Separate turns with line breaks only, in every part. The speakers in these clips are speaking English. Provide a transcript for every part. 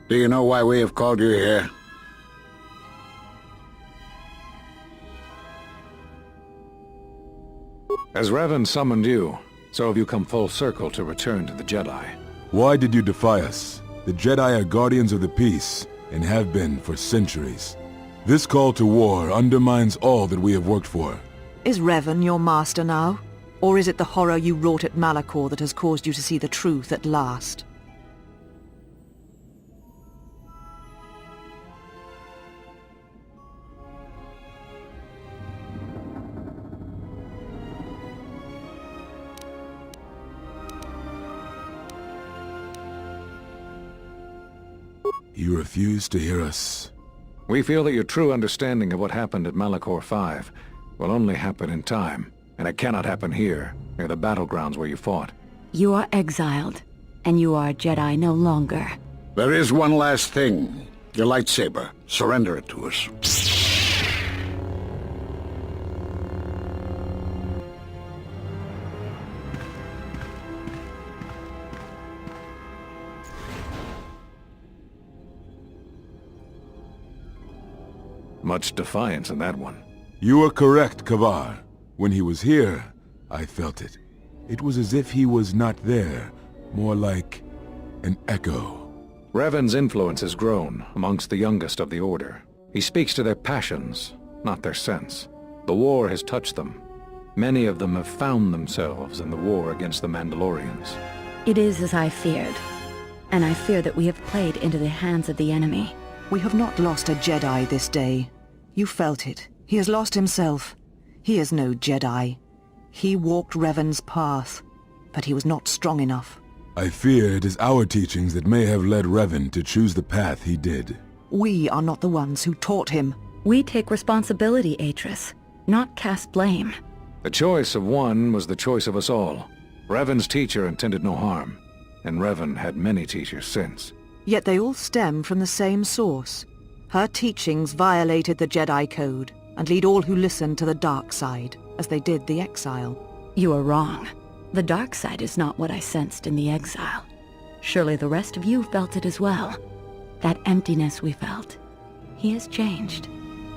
Do you know why we have called you here?
As Revan summoned you, so have you come full circle to return to the Jedi.
Why did you defy us? The Jedi are guardians of the peace, and have been for centuries. This call to war undermines all that we have worked for.
Is Revan your master now? Or is it the horror you wrought at Malachor that has caused you to see the truth at last?
You refuse to hear us.
We feel that your true understanding of what happened at Malachor 5 will only happen in time, and it cannot happen here, near the battlegrounds where you fought.
You are exiled, and you are a Jedi no longer.
There is one last thing. Your lightsaber. Surrender it to us.
Much defiance in that one.
You are correct, Kavar. When he was here, I felt it. It was as if he was not there, more like an echo.
Revan's influence has grown amongst the youngest of the Order. He speaks to their passions, not their sense. The war has touched them. Many of them have found themselves in the war against the Mandalorians.
It is as I feared, and I fear that we have played into the hands of the enemy.
We have not lost a Jedi this day. You felt it. He has lost himself. He is no Jedi. He walked Revan's path, but he was not strong enough.
I fear it is our teachings that may have led Revan to choose the path he did.
We are not the ones who taught him.
We take responsibility, Atris, not cast blame.
The choice of one was the choice of us all. Revan's teacher intended no harm, and Revan had many teachers since.
Yet they all stem from the same source. Her teachings violated the Jedi Code and lead all who listen to the dark side, as they did the exile.
You are wrong. The dark side is not what I sensed in the exile. Surely the rest of you felt it as well. That emptiness we felt. He has changed.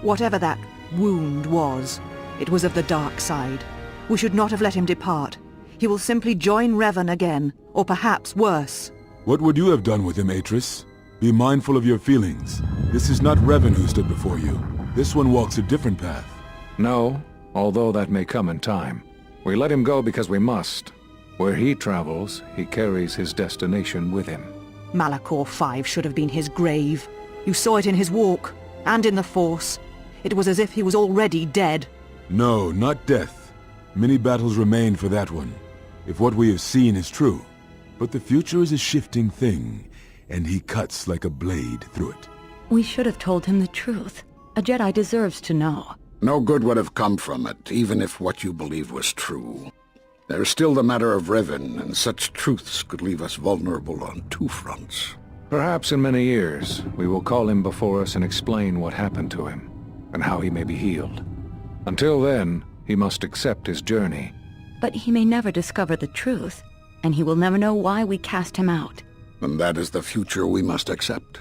Whatever that wound was, it was of the dark side. We should not have let him depart. He will simply join Revan again, or perhaps worse.
What would you have done with him, Atris? Be mindful of your feelings. This is not Revan who stood before you. This one walks a different path.
No, although that may come in time. We let him go because we must. Where he travels, he carries his destination with him.
Malachor 5 should have been his grave. You saw it in his walk, and in the Force. It was as if he was already dead.
No, not death. Many battles remain for that one, if what we have seen is true. But the future is a shifting thing, and he cuts like a blade through it.
We should have told him the truth. A Jedi deserves to know.
No good would have come from it, even if what you believed was true. There's still the matter of Revan, and such truths could leave us vulnerable on two fronts.
Perhaps in many years, we will call him before us and explain what happened to him, and how he may be healed. Until then, he must accept his journey.
But he may never discover the truth, and he will never know why we cast him out.
And that is the future we must accept.